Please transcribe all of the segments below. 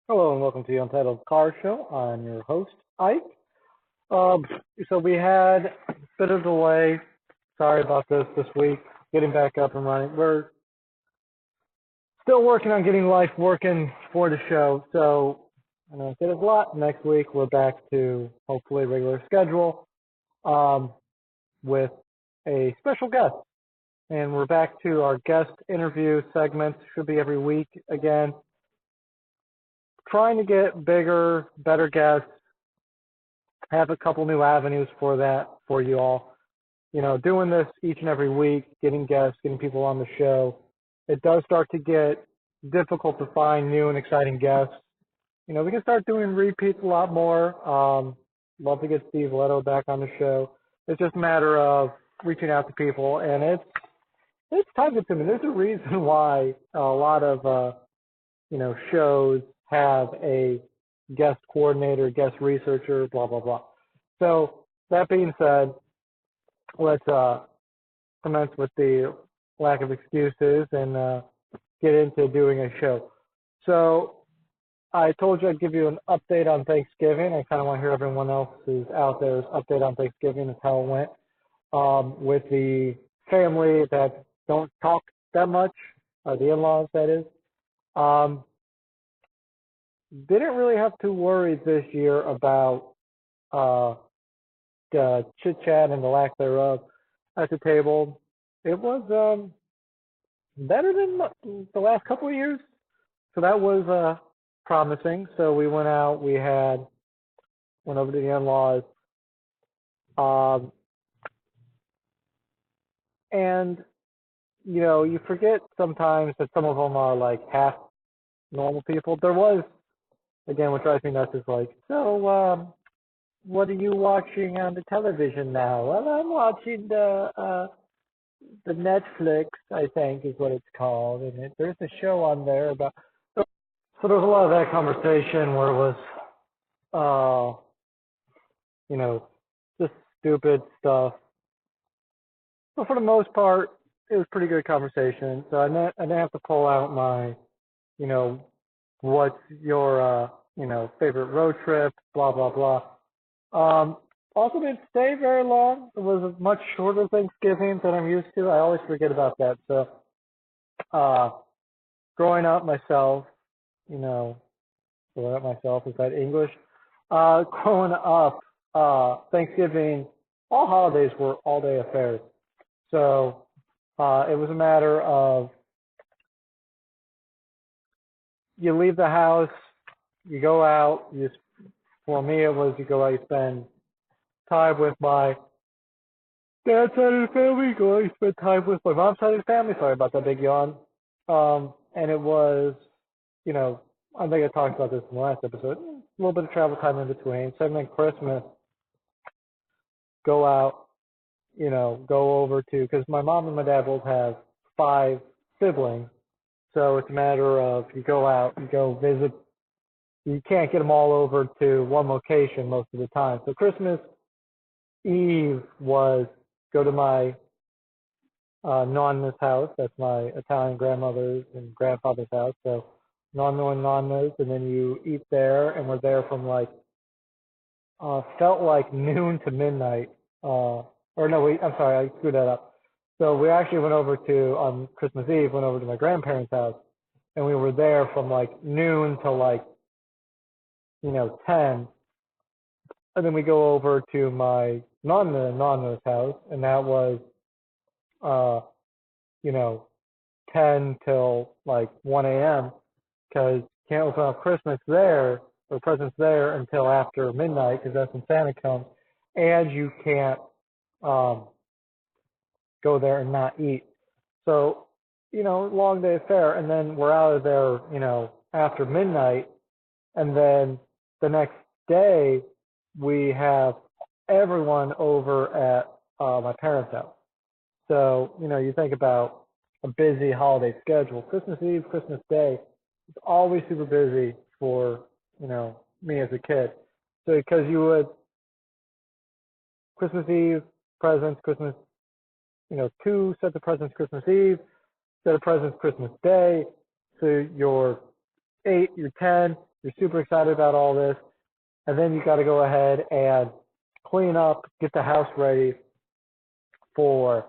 Hello and welcome to the Untitled Car Show. I'm your host, Ike. Um, so we had a bit of delay. Sorry about this week. Getting back up and running. We're still working on getting life working for the show. So I know it's a lot. Next week we're back to hopefully regular schedule um, with a special guest. And we're back to our guest interview segments. Should be every week again. Trying to get bigger, better guests. Have a couple new avenues for that for you all. You know, doing this each and every week, getting guests, getting people on the show, it does start to get difficult to find new and exciting guests. You know, we can start doing repeats a lot more. Love to get Steve Leto back on the show. It's just a matter of reaching out to people, and it's time consuming. There's a reason why a lot of shows have a guest coordinator, guest researcher, blah blah blah. So that being said, let's commence with the lack of excuses and get into doing a show. So I told you I'd give you an update on Thanksgiving. I kind of want to hear everyone else's out there's update on Thanksgiving and how it went with the family that don't talk that much, the in-laws that is. Didn't really have to worry this year about uh, the chit chat and the lack thereof at the table. It was better than the last couple of years, so that was promising. So we went out, went over to the in-laws, um, and you know, you forget sometimes that some of them are like half normal people. There was, again, what drives me nuts is like, so what are you watching on the television now? Well, I'm watching the Netflix, I think is what it's called, and there's a show on there about. So there was a lot of that conversation where it was, you know, just stupid stuff. But for the most part, it was pretty good conversation. So I didn't have to pull out my, you know, what's your, favorite road trip, blah, blah, blah. Also didn't stay very long. It was a much shorter Thanksgiving than I'm used to. I always forget about that. So, growing up myself, you know, growing up myself, is that English? Growing up, Thanksgiving, all holidays were all day affairs. So, it was a matter of you leave the house, you go out, for me it was you go out, you spend time with my dad's side of the family, go out, you spend time with my mom's side of the family. Sorry about that big yawn. And it was, you know, I think I talked about this in the last episode, a little bit of travel time in between. So then Christmas, go out, you know, go over to, because my mom and my dad both have 5 siblings. So it's a matter of you go out, you go visit. You can't get them all over to one location most of the time. So Christmas Eve was go to my nonna's house. That's my Italian grandmother's and grandfather's house. So nonno and nonna's, and then you eat there, and we're there from like felt like noon to midnight. Or no, I'm sorry, I screwed that up. So we actually went over to on Christmas Eve, went over to my grandparents' house, and we were there from like noon till like 10, and then we go over to my nonna's house, and that was uh, you know, 10 till like 1 a.m. because can't open up Christmas there or presents there until after midnight because that's when Santa comes, and you can't um, go there and not eat. So, long day affair, and then we're out of there, after midnight, and then the next day we have everyone over at my parents' house. So, you think about a busy holiday schedule. Christmas Eve, Christmas Day, it's always super busy for, me as a kid. So because you would Christmas Eve, presents, Christmas, 2 sets of presents Christmas Eve, set of presents Christmas Day. So you're 8, you're 10, You're super excited about all this, and then you got to go ahead and clean up, get the house ready for,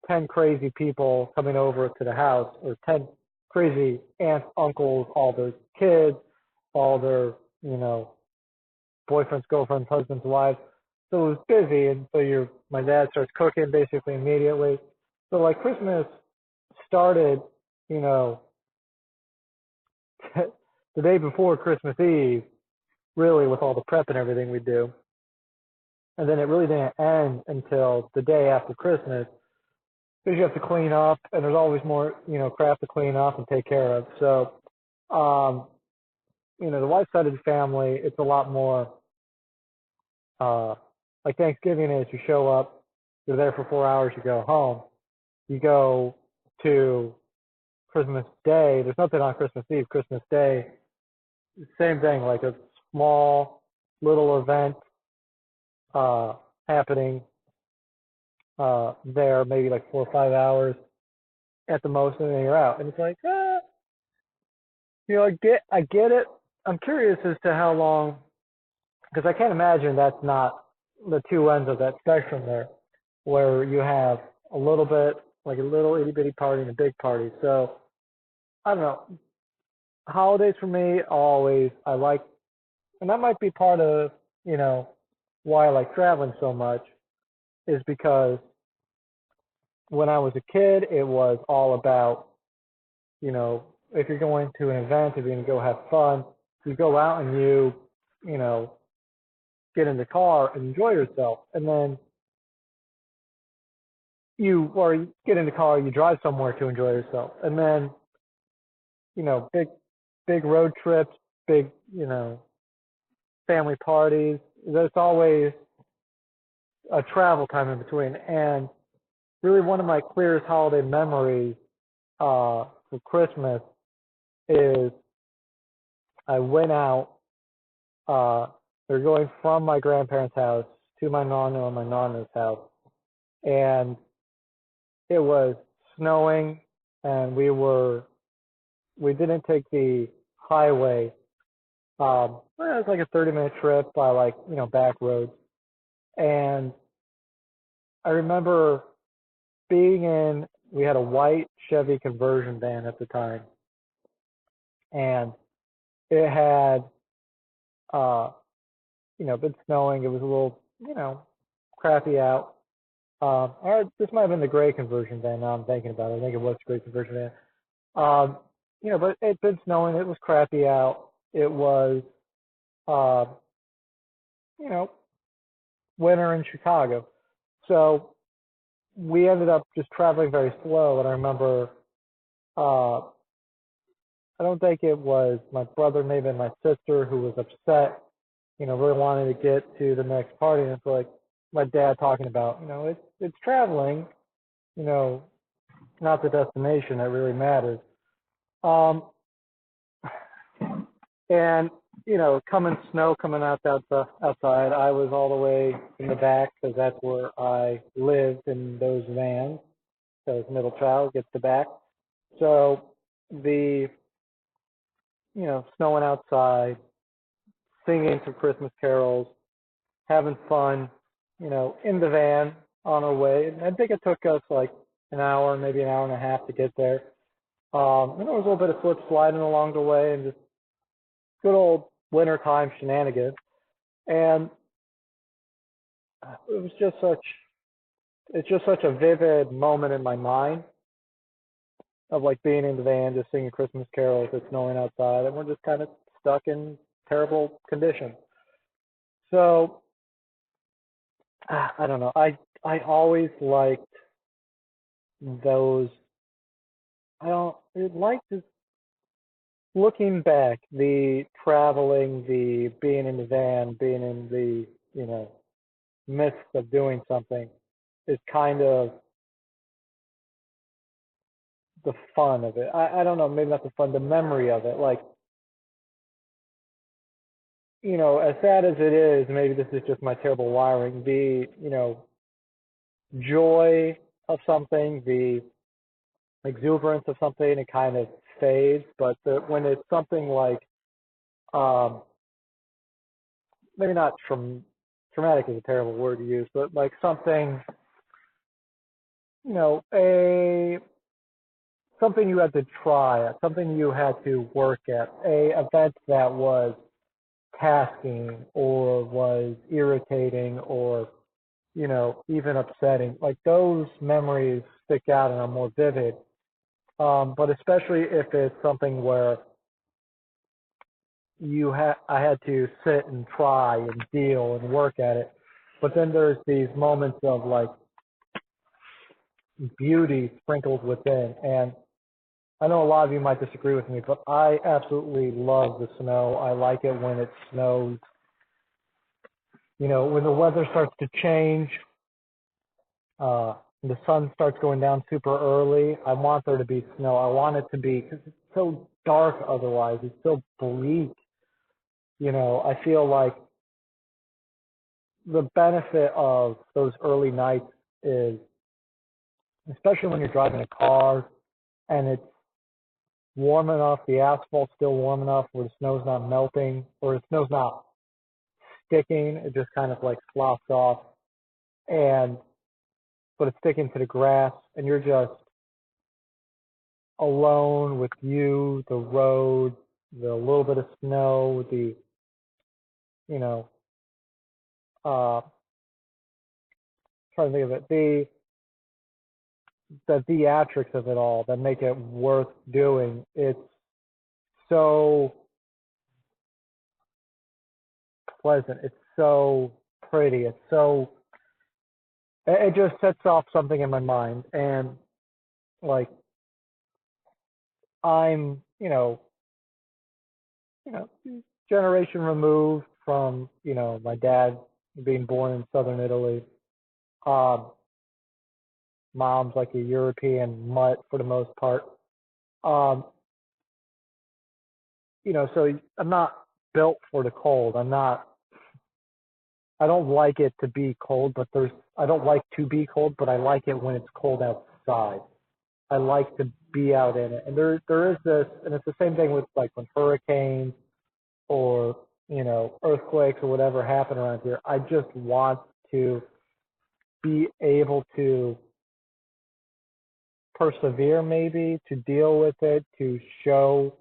10 crazy people coming over to the house, or 10 crazy aunts, uncles, all their kids, all their, boyfriends, girlfriends, husbands, wives. So it was busy, and so my dad starts cooking basically immediately. So like Christmas started, you know, the day before Christmas Eve, really with all the prep and everything we do. And then it really didn't end until the day after Christmas because you have to clean up and there's always more, crap to clean up and take care of. So, the white side of the family, it's a lot more, like Thanksgiving is you show up, you're there for 4 hours, you go home. You go to Christmas Day, there's nothing on Christmas Eve, Christmas Day, same thing, like a small little event, happening, there, maybe like 4 or 5 hours at the most, and then you're out. And it's like, I get it. I'm curious as to how long, because I can't imagine that's not the two ends of that spectrum there, where you have a little bit, like a little itty bitty party and a big party. So I don't know. Holidays for me, I like, and that might be part of, why I like traveling so much, is because when I was a kid, it was all about, if you're going to an event, if you're going to go have fun, you go out and you know, get in the car and enjoy yourself. And then you get in the car, you drive somewhere to enjoy yourself. And then, big road trips, big, family parties. There's always a travel time in between. And really one of my clearest holiday memories, for Christmas is I went out, they're going from my grandparents' house to my nonna and my nonna's house. And it was snowing and we didn't take the highway. It was like a 30-minute trip by back roads. And I remember we had a white Chevy conversion van at the time. And it had, been snowing. It was a little, crappy out. Or this might have been the gray conversion van. Now I'm thinking about it. I think it was the gray conversion van. But it'd been snowing. It was crappy out. It was, uh, you know, winter in Chicago. So we ended up just traveling very slow. And I remember, I don't think it was my brother, maybe my sister, who was upset, really wanting to get to the next party. And it's like my dad talking about, it's traveling, you know, not the destination that really matters. Um, and coming snow coming out outside, I was all the way in the back because that's where I lived in those vans. So as middle child gets the back. So the snowing outside, singing some Christmas carols, having fun, in the van on our way. And I think it took us like an hour, maybe an hour and a half to get there. And there was a little bit of slip sliding along the way and just good old wintertime shenanigans. And it's just such a vivid moment in my mind of like being in the van, just singing Christmas carols, it's snowing outside, and we're just kind of stuck in terrible conditions. So I don't know. I always liked those. I don't like this. Looking back, the traveling, the being in the van, being in the midst of doing something is kind of the fun of it. I don't know, maybe not the fun, the memory of it. Like, as sad as it is, maybe this is just my terrible wiring, the, joy of something, the exuberance of something, it kind of fades. But when it's something like um, maybe not traumatic is a terrible word to use, but like something, a something you had to try at, something you had to work at, a event that was tasking or was irritating or, even upsetting. Like those memories stick out and are more vivid. But especially if it's something where I had to sit and try and deal and work at it. But then there's these moments of like beauty sprinkled within. And I know a lot of you might disagree with me, but I absolutely love the snow. I like it when it snows. When the weather starts to change, the sun starts going down super early. I want there to be snow. I want it to be, because it's so dark otherwise. It's so bleak. I feel like the benefit of those early nights is, especially when you're driving a car and it's warm enough, the asphalt's still warm enough where the snow's not melting or the snow's not sticking. It just kind of like slops off, but it's sticking to the grass, and you're just alone with you, the road, the little bit of snow, you know, trying to think of it, the theatrics of it all that make it worth doing. It's so pleasant. It's so pretty. It just sets off something in my mind. And like, I'm, you know, generation removed from, my dad being born in southern Italy. Um, Mom's like a European mutt for the most part. Um, so I'm not built for the cold. I don't like it to be cold, but I don't like to be cold, but I like it when it's cold outside. I like to be out in it. And there is this, and it's the same thing with like when hurricanes or, earthquakes or whatever happen around here. I just want to be able to persevere, maybe to deal with it, to show,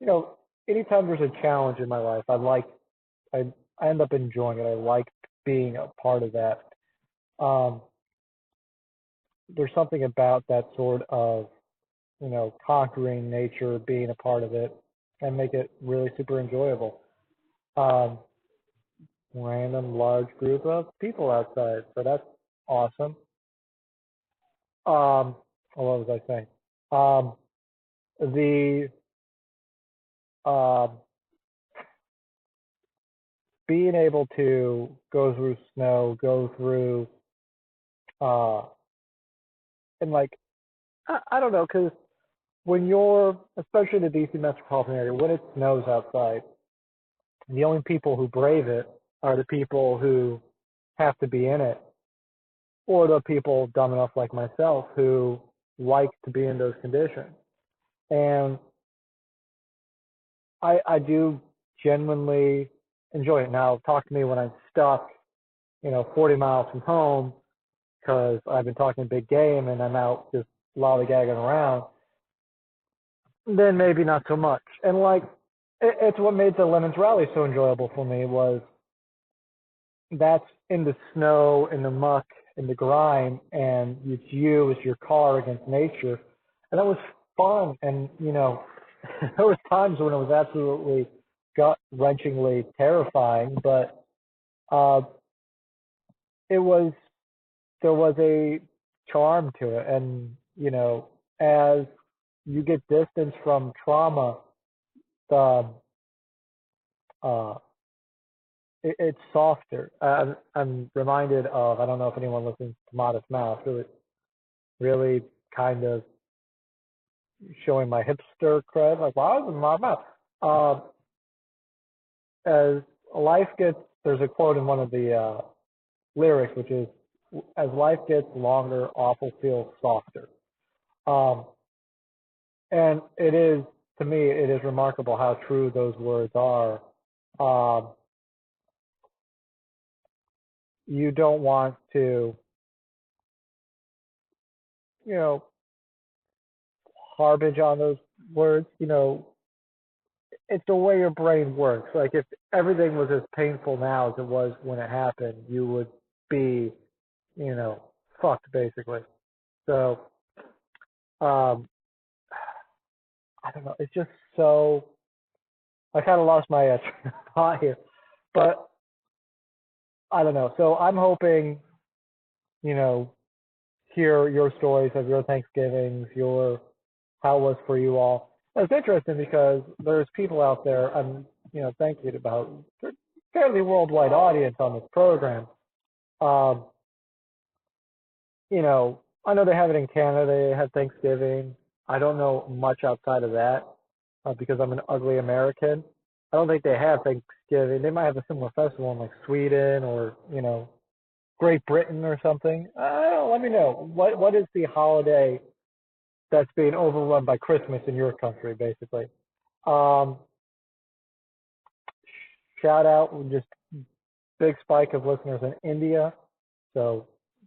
you know, anytime there's a challenge in my life, I I end up enjoying it. I like being a part of that. Um, there's something about that sort of, conquering nature, being a part of it, and make it really super enjoyable. Um, Random large group of people outside, so that's awesome. What was I saying? Um, the um, being able to go through snow, go through, uh, and like, I don't know, because when you're, especially in the DC metropolitan area, when it snows outside, the only people who brave it are the people who have to be in it, or the people dumb enough like myself who like to be in those conditions. And I do genuinely enjoy it. Now, talk to me when I'm stuck, 40 miles from home because I've been talking big game and I'm out just lollygagging around, then maybe not so much. And like, it's what made the Lemons Rally so enjoyable for me was that's in the snow, in the muck, in the grime, and it's you, it's your car against nature. And that was fun. And, there was times when it was absolutely gut-wrenchingly terrifying, but uh, it was there was a charm to it. And, as you get distance from trauma, the uh, it's softer. I'm reminded of, I don't know if anyone listens to Modest Mouse, really kind of showing my hipster cred, like, wow, I was in Modest Mouse. As life gets, there's a quote in one of the lyrics, which is, as life gets longer, awful feels softer. Um, and it is to me, it is remarkable how true those words are. Um, you don't want to, you know, harbage on those words. It's the way your brain works. Like if everything was as painful now as it was when it happened, you would be, you know, fucked basically. So, um, I don't know. It's just so. I kind of lost my train of thought here, but I don't know. So I'm hoping, you know, hear your stories of your Thanksgivings, your how it was for you all. It's interesting because there's people out there. I'm, thank you about fairly worldwide audience on this program. Um, I know they have it in Canada. They have Thanksgiving. I don't know much outside of that because I'm an ugly American. I don't think they have Thanksgiving. They might have a similar festival in like Sweden or Great Britain or something. Let me know what is the holiday that's being overrun by Christmas in your country, basically. Um, Shout out, just big spike of listeners in India. So,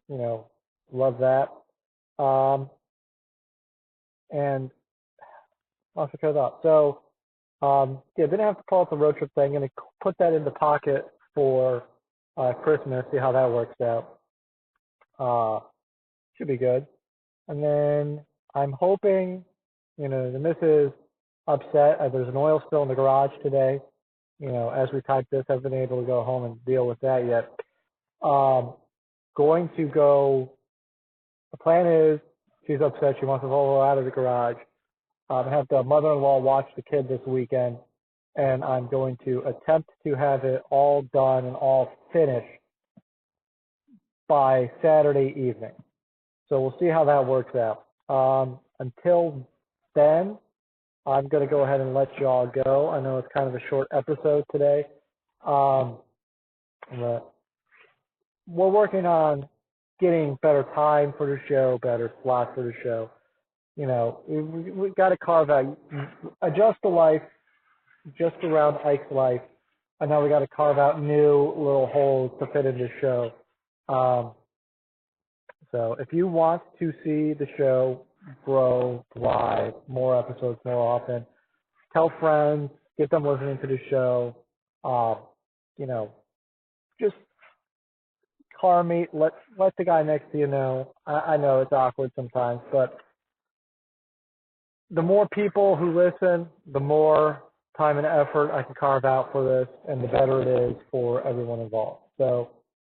love that. Um, and lost my train of thought. So, yeah, didn't have to pull out the road trip thing. Going to put that in the pocket for Christmas, see how that works out. Should be good. And then I'm hoping, the missus upset. There's an oil spill in the garage today. As we type this, I haven't been able to go home and deal with that yet. Going to go, the plan is, she's upset. She wants to roll out of the garage. Have the mother-in-law watch the kid this weekend, and I'm going to attempt to have it all done and all finished by Saturday evening. So we'll see how that works out. Until then, I'm going to go ahead and let y'all go. I know it's kind of a short episode today. But we're working on getting better time for the show, better slot for the show. We've got to carve out, adjust the life just around Ike's life. And now we got to carve out new little holes to fit in the show. So if you want to see the show grow, thrive, more episodes more often, tell friends, get them listening to the show. Just car meet, let the guy next to you know. I know it's awkward sometimes, but the more people who listen, the more time and effort I can carve out for this, and the better it is for everyone involved. So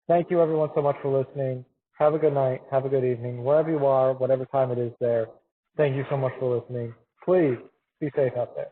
thank you everyone so much for listening. Have a good night. Have a good evening. Wherever you are, whatever time it is there. Thank you so much for listening. Please be safe out there.